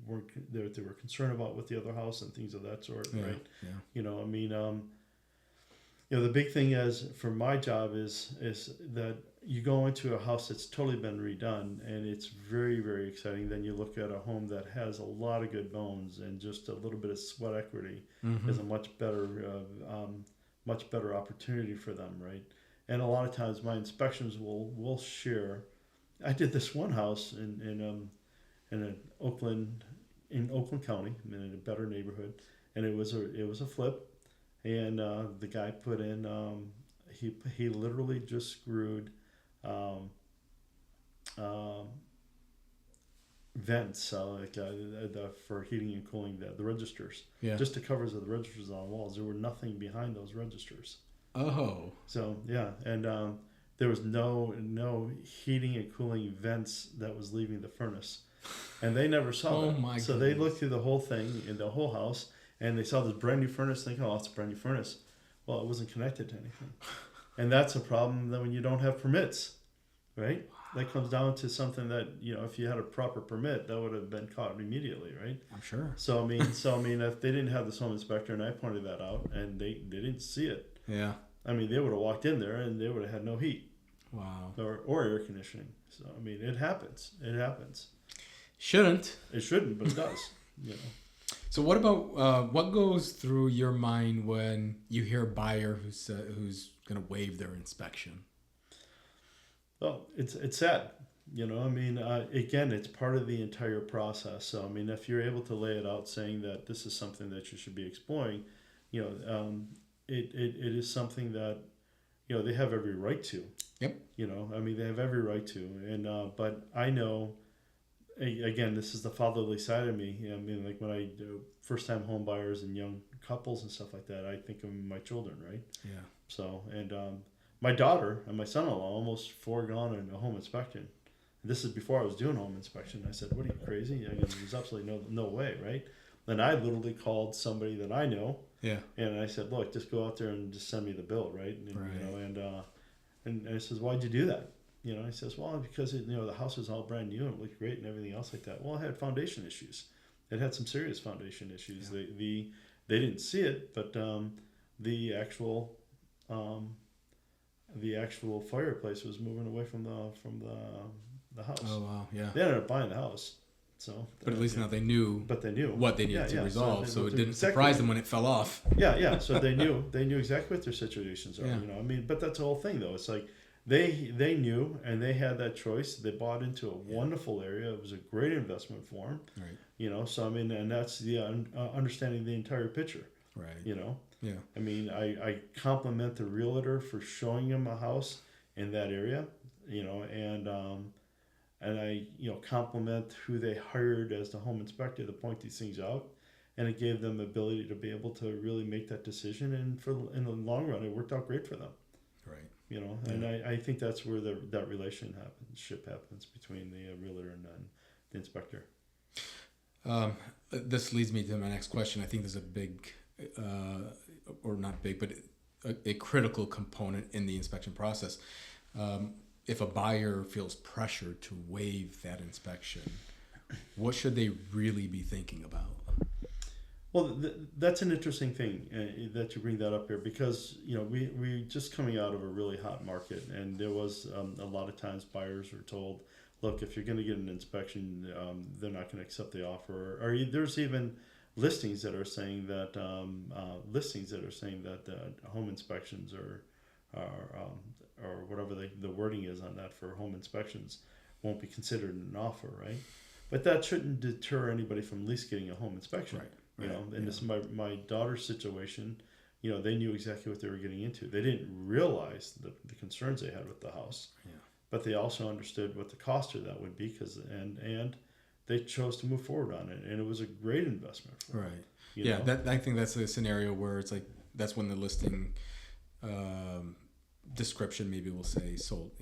were concerned about with the other house and things of that sort, right? Yeah. The big thing is for my job is that you go into a house that's totally been redone and it's very, very exciting. Then you look at a home that has a lot of good bones and just a little bit of sweat equity is a much better opportunity for them, right? And a lot of times my inspections will share. I did this one house in Oakland County, in a better neighborhood, and it was a flip, and the guy put in he literally just screwed vents for heating and cooling the registers, just the covers of the registers on walls. There were nothing behind those registers. Oh. So and there was no heating and cooling vents that was leaving the furnace, and they never saw that. My so goodness. They looked through the whole thing in the whole house, and they saw this brand new furnace. Thinking, oh, it's a brand new furnace. Well, it wasn't connected to anything, and that's a problem that when you don't have permits, right? That comes down to something that if you had a proper permit, that would have been caught immediately, right? I'm sure. So if they didn't have this home inspector and I pointed that out and they didn't see it. Yeah. They would have walked in there and they would have had no heat. Wow. Or air conditioning. So it happens. It happens. Shouldn't. It shouldn't, but it does. So what about what goes through your mind when you hear a buyer who's going to waive their inspection? Well, it's sad. Again, it's part of the entire process. So if you're able to lay it out, saying that this is something that you should be exploring, it is something that they have every right to. Yep. They have every right to, and but I know again, this is the fatherly side of me. I mean, like when I do first time home buyers and young couples and stuff like that, I think of my children, right? Yeah. So, and my daughter and my son-in-law almost foregone a home inspection. This is before I was doing home inspection. I said, "What are you, crazy?" I go, "There's absolutely no way, right?" Then I literally called somebody that I know, Yeah. and I said, "Look, just go out there and just send me the bill, right?" And, Right. you know, and I says, "Why'd you do that?" You know, he says, "Well, because the house is all brand new and it looked great and everything else like that." Well, it had foundation issues. It had some serious foundation issues. Yeah. They didn't see it, but the actual fireplace was moving away from the house. Oh wow. Yeah. They ended up buying the house. So, But at least now they knew but they knew what they needed to resolve, so it didn't surprise them when it fell off. Yeah. So they knew exactly what their situations are. Yeah. I mean, but that's the whole thing, though. It's like they knew and they had that choice. They bought into a wonderful area. It was a great investment for them. Right. So I mean, and that's the understanding the entire picture. Right. Yeah. I mean, I compliment the realtor for showing him a house in that area. And I compliment who they hired as the home inspector to point these things out, and it gave them the ability to be able to really make that decision. And in the long run, it worked out great for them. Right. And I think that's where that relationship happens between the realtor and the inspector. This leads me to my next question. I think there's a big, or not big, but a critical component in the inspection process. If a buyer feels pressure to waive that inspection, what should they really be thinking about? Well, that's an interesting thing that you bring that up here, because we just coming out of a really hot market, and there was a lot of times buyers are told, look, if you're going to get an inspection, they're not going to accept the offer. Or there's even listings that are saying that home inspections or whatever the wording is on that for home inspections won't be considered an offer, right? But that shouldn't deter anybody from at least getting a home inspection. Right. This my daughter's situation, they knew exactly what they were getting into. They didn't realize the concerns they had with the house, but they also understood what the cost of that would be, and they chose to move forward on it, and it was a great investment for them. Right. I think that's a scenario where it's like that's when the listing description maybe will say sold,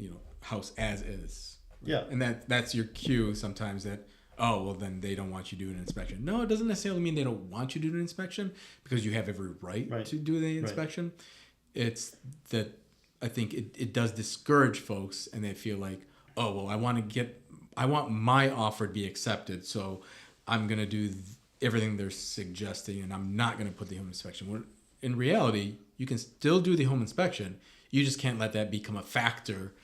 house as is. Right? Yeah. And that's your cue sometimes that, oh, well, then they don't want you to do an inspection. No, it doesn't necessarily mean they don't want you to do an inspection, because you have every right to do the inspection. Right. It's that I think it does discourage folks, and they feel like, oh, well, I want my offer to be accepted, so I'm going to do everything they're suggesting, and I'm not going to put the home inspection. When in reality, you can still do the home inspection. You just can't let that become a factor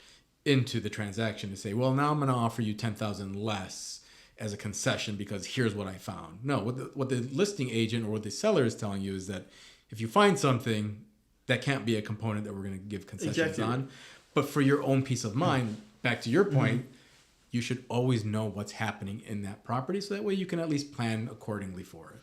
into the transaction to say, well, now I'm going to offer you $10,000 less as a concession because here's what I found. No, what the listing agent or what the seller is telling you is that if you find something, that can't be a component that we're going to give concessions on. But for your own peace of mind, back to your point, you should always know what's happening in that property, so that way you can at least plan accordingly for it.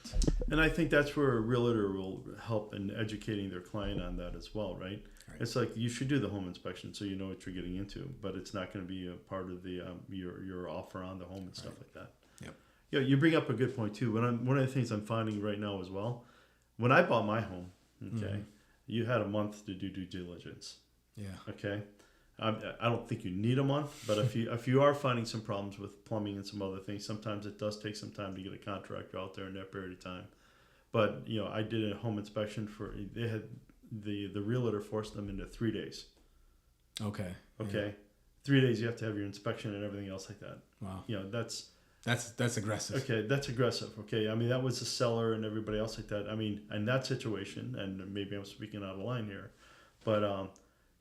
And I think that's where a realtor will help in educating their client on that as well, right? It's like you should do the home inspection so you know what you're getting into, but it's not going to be a part of the your offer on the home and stuff like that. Yep. Yeah, you bring up a good point too. One of the things I'm finding right now as well, when I bought my home, you had a month to do due diligence. Yeah. Okay. I don't think you need a month, but if you are finding some problems with plumbing and some other things, sometimes it does take some time to get a contractor out there in that period of time. But I did a home inspection they had the realtor forced them into 3 days. Okay. Yeah. 3 days you have to have your inspection and everything else like that. Wow. That's aggressive. Okay, that's aggressive. Okay, I mean that was the seller and everybody else like that. I mean, in that situation, and maybe I'm speaking out of line here, but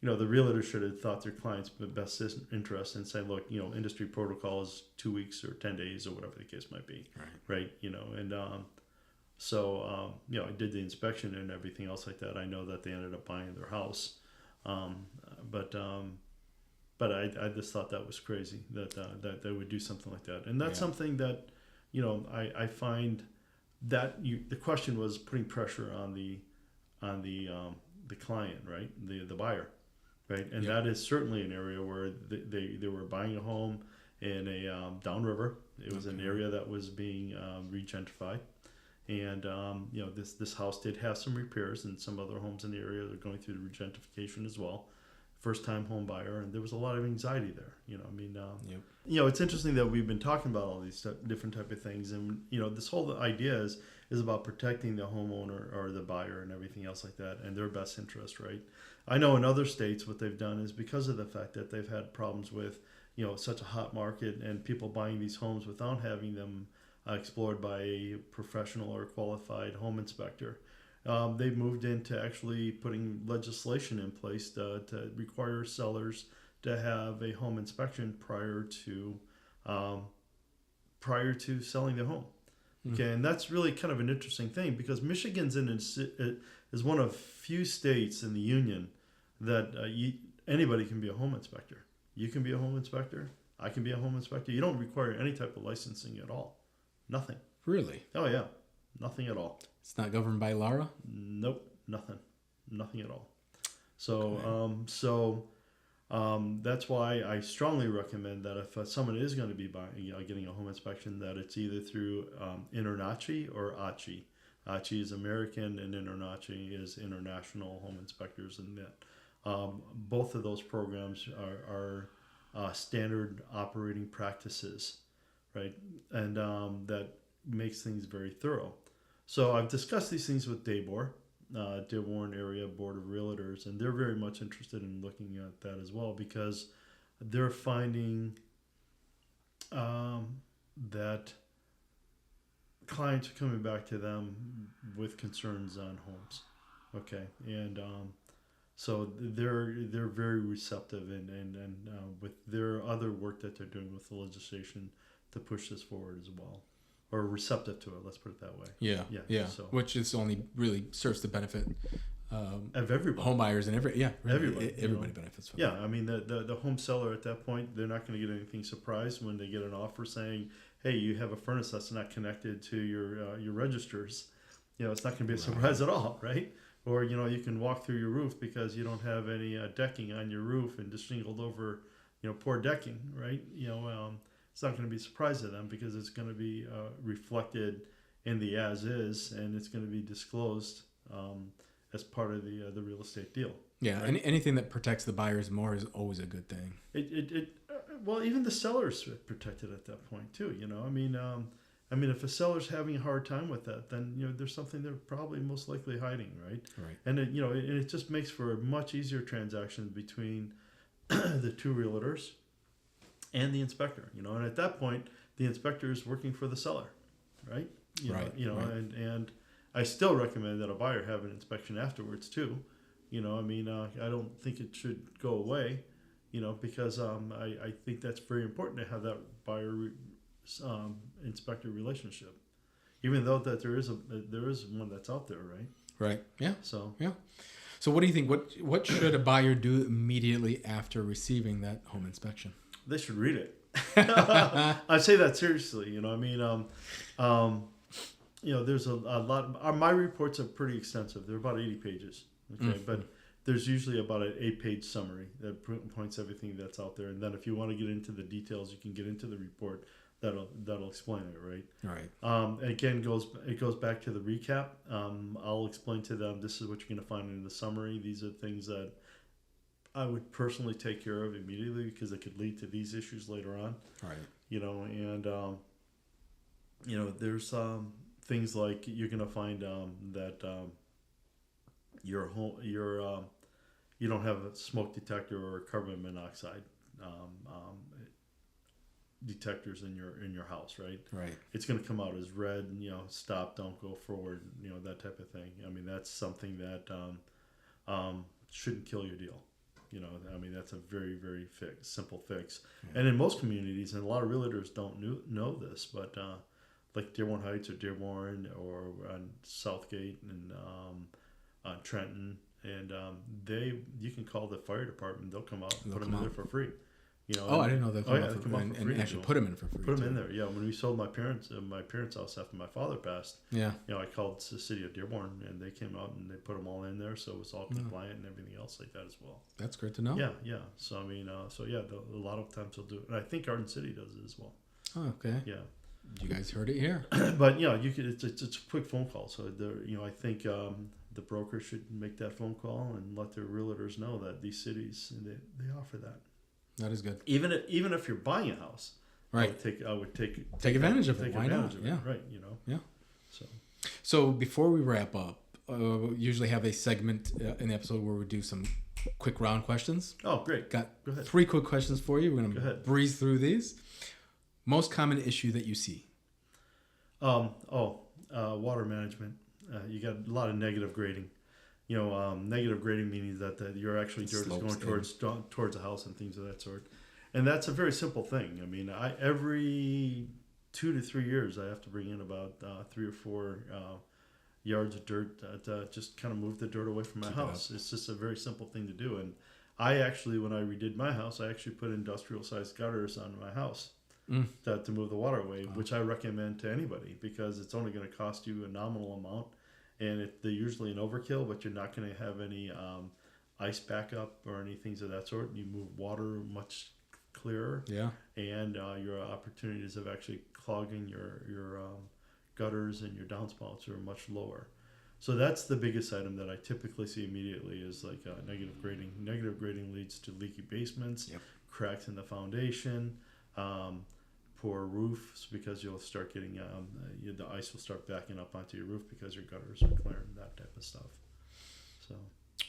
the realtor should have thought their client's best interest and say, look, industry protocol is 2 weeks or 10 days or whatever the case might be. Right. So I did the inspection and everything else like that. I know that they ended up buying their house. But I just thought that was crazy that they would do something like that. And that's something that, I find that the question was putting pressure on the client, right? The buyer. Right. And that is certainly an area where they were buying a home in a downriver. It was an area that was being regentrified. And this house did have some repairs, and some other homes in the area are going through the regentrification as well. First time home buyer, and there was a lot of anxiety there. It's interesting that we've been talking about all these different type of things, and this whole idea is about protecting the homeowner or the buyer and everything else like that, and their best interest, right? I know in other states what they've done is, because of the fact that they've had problems with such a hot market and people buying these homes without having them explored by a professional or qualified home inspector. They've moved into actually putting legislation in place to require sellers to have a home inspection prior to selling the home. Okay, and that's really kind of an interesting thing, because Michigan's is one of few states in the union that anybody can be a home inspector. You can be a home inspector. I can be a home inspector. You don't require any type of licensing at all. Nothing. Really? Oh yeah, nothing at all. It's not governed by Lara? Nope, nothing at all. That's why I strongly recommend that if someone is going to be getting a home inspection, that it's either through INTRNACHI or ACHI. ACHI is American, and INTRNACHI is International Home Inspectors, and that both of those programs are standard operating practices, right? And that makes things very thorough. So I've discussed these things with DABOR, Dearborn Area Board of Realtors, and they're very much interested in looking at that as well, because they're finding that clients are coming back to them with concerns on homes. Okay, and so they're very receptive and with their other work that they're doing with the legislation to push this forward as well, or receptive to it. Let's put it that way. Yeah. So, which is only really serves to benefit of everybody, home buyers, and everybody benefits from. Yeah, I mean the home seller at that point, they're not going to get anything surprised when they get an offer saying, "Hey, you have a furnace that's not connected to your registers." It's not going to be a surprise at all, right? Or you can walk through your roof because you don't have any decking on your roof and just shingled over, poor decking, right? It's not going to be a surprise to them because it's going to be reflected in the as is, and it's going to be disclosed as part of the real estate deal. Yeah, right? Anything that protects the buyers more is always a good thing. Well, even the sellers are protected at that point too. I mean, if a seller's having a hard time with that, then there's something they're probably most likely hiding, right? Right. And it just makes for a much easier transaction between the two realtors and the inspector. And at that point, the inspector is working for the seller, right? Right. And I still recommend that a buyer have an inspection afterwards too. I don't think it should go away, because I think that's very important to have that buyer inspector relationship, even though that there is one that's out there, right? Right. Yeah. So what do you think? What should a buyer do immediately after receiving that home inspection? They should read it. I say that seriously. There's a lot. My reports are pretty extensive. They're about 80 pages. Okay, mm-hmm. But there's usually about an 8-page summary that points everything that's out there. And then if you want to get into the details, you can get into the report. That'll explain it, right? Right. Again, it goes back to the recap. I'll explain to them, this is what you're going to find in the summary. These are things that I would personally take care of immediately because it could lead to these issues later on. Right. There's things like you're going to find that your home, you don't have a smoke detector or carbon monoxide detectors in your house, right? Right. It's going to come out as red, stop, don't go forward, that type of thing. I mean, that's something that shouldn't kill your deal. That's a very, very simple fix. Yeah. And in most communities, and a lot of realtors don't know this, but like Dearborn Heights or Dearborn or on Southgate and on Trenton, and you can call the fire department. They'll come out and put them in there for free. You know, Oh, I didn't know they oh come yeah, out they for come free, out for free and to actually do put them in for free. Put them too. in there. Yeah, when we sold my parents' house after my father passed, Yeah. you know, I called the city of Dearborn, and they came out and they put them all in there, so it was all compliant and everything else like that as well. That's great to know. Yeah, yeah. So I mean, a lot of times they'll do it, and I think Garden City does it as well. Oh, okay. Yeah, You guys heard it here. but yeah, you could. It's a quick phone call. So I think the broker should make that phone call and let their realtors know that these cities they offer that. That is good. Even if you're buying a house, Right. I would take advantage of it. Take Why advantage not? of it. Yeah. Right. You know. Yeah. So before we wrap up, we usually have a segment in the episode where we do some quick round questions. oh, great. Got Go ahead. 3 quick questions for you. We're Go going to ahead. breeze through these. Most common issue that you see? Water management. You got a lot of negative grading. You know, negative grading meaning that your actually dirt is Slopes going towards a house and things of that sort. And that's a very simple thing. I mean, every 2 to 3 years, I have to bring in about 3 or 4 yards of dirt to just kind of move the dirt away from my house. It's just a very simple thing to do. And I actually, when I redid my house, I actually put industrial-sized gutters on my house to move the water away, which I recommend to anybody because it's only going to cost you a nominal amount. And they're usually an overkill, but you're not going to have any ice backup or any things of that sort. You move water much clearer. Yeah. And your opportunities of actually clogging your gutters and your downspouts are much lower. So that's the biggest item that I typically see immediately is like negative grading. Negative grading leads to leaky basements, cracks in the foundation, poor roofs because you'll start getting the ice will start backing up onto your roof because your gutters are clearing, that type of stuff. So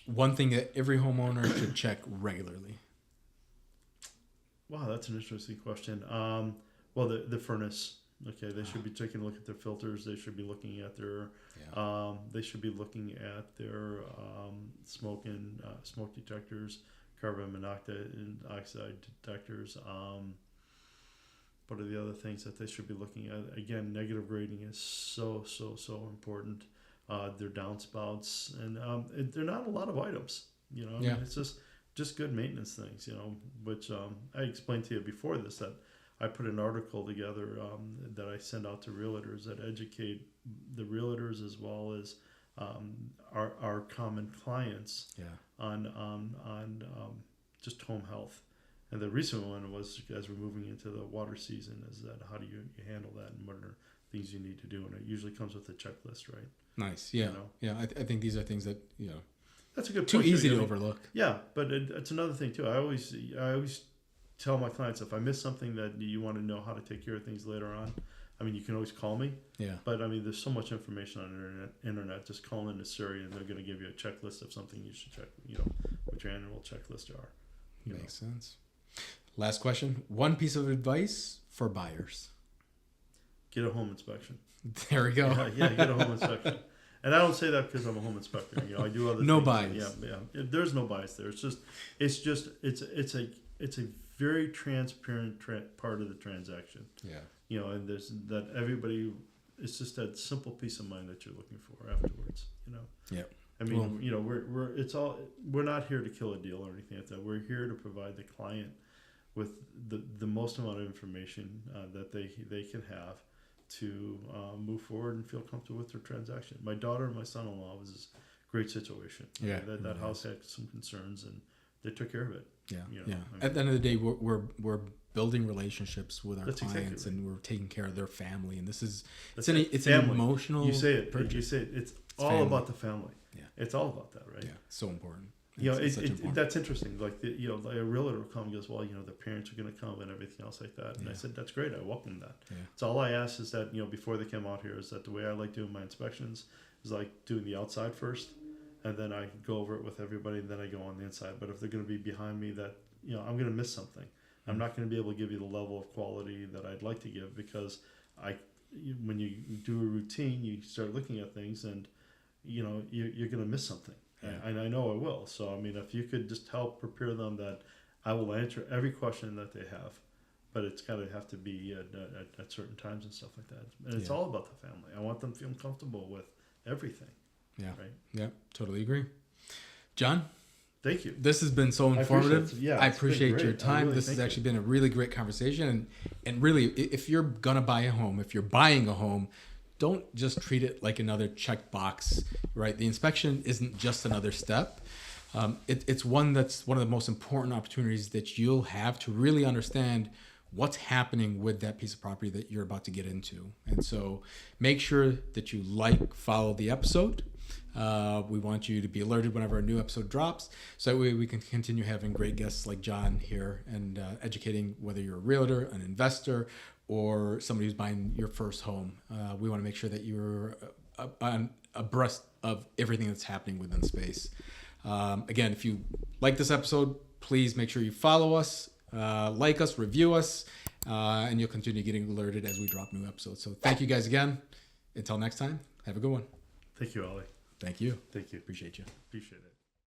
one thing that every homeowner should check regularly. Wow, that's an interesting question. Well, the furnace. Okay, they should be taking a look at their filters. They should be looking at their smoke and smoke detectors, carbon monoxide detectors. What are the other things that they should be looking at? Again, negative grading is so important. Their downspouts, and they're not a lot of items. You know, I mean, it's just good maintenance things. You know, which I explained to you before this that I put an article together that I send out to realtors that educate the realtors as well as our common clients on just home health. And the recent one was, as we're moving into the water season, is that how do you handle that and what are things you need to do? And it usually comes with a checklist, right? Nice. Yeah. You know? Yeah. I think these are things that, that's a good too point. easy to overlook. Yeah. But it's another thing too. I always tell my clients, if I miss something that you want to know how to take care of things later on, I mean, you can always call me. Yeah. But I mean, there's so much information on the internet. Just call into Siri and they're going to give you a checklist of something you should check, what your annual checklist are. Makes sense. Last question. One piece of advice for buyers. Get a home inspection. There we go. Yeah, get a home inspection. And I don't say that because I'm a home inspector. I do other no things. bias. Yeah. There's no bias there. It's a very transparent part of the transaction. Yeah. And there's that everybody. It's just that simple peace of mind that you're looking for afterwards. Yeah. I mean, we're not here to kill a deal or anything like that. We're here to provide the client with the most amount of information that they can have to move forward and feel comfortable with their transaction. My daughter and my son-in-law was a great situation. Yeah, that house had some concerns and they took care of it. Yeah. At the end of the day, we're building relationships with our That's clients, exactly right. and we're taking care of their family. And this is it's family. an emotional. You say it. Purchase. You say it. It's all family. about the family. Yeah. It's all about that, right? Yeah. So important. That's interesting. Like like a realtor will come and goes, well, the parents are going to come and everything else like that. And I said, that's great. I welcome that. Yeah. So all I ask is that before they come out here, is that the way I like doing my inspections is like doing the outside first, and then I go over it with everybody, and then I go on the inside. But if they're going to be behind me, that I'm going to miss something. Mm-hmm. I'm not going to be able to give you the level of quality that I'd like to give because when you do a routine, you start looking at things and you're going to miss something. Yeah. And I know I will. So, I mean, if you could just help prepare them that I will answer every question that they have, but it's got to have to be at certain times and stuff like that. And it's all about the family. I want them feeling comfortable with everything. Yeah. Right? Yeah, totally agree. John, Thank you. This has been so informative. I it's been appreciate great. your time. Really This has thank actually been a really great conversation. And really, if you're going to buy a home, if you're buying a home, don't just treat it like another checkbox, right? The inspection isn't just another step. It's one that's one of the most important opportunities that you'll have to really understand what's happening with that piece of property that you're about to get into. And so make sure that you follow the episode. We want you to be alerted whenever a new episode drops, so that way we can continue having great guests like John here and educating whether you're a realtor, an investor, or somebody who's buying your first home. We want to make sure that you're abreast of everything that's happening within the space. Again, if you like this episode, please make sure you follow us, like us, review us, and you'll continue getting alerted as we drop new episodes. So thank you guys again. Until next time, have a good one. Thank you, Ollie. Thank you. Thank you. Appreciate you. Appreciate it.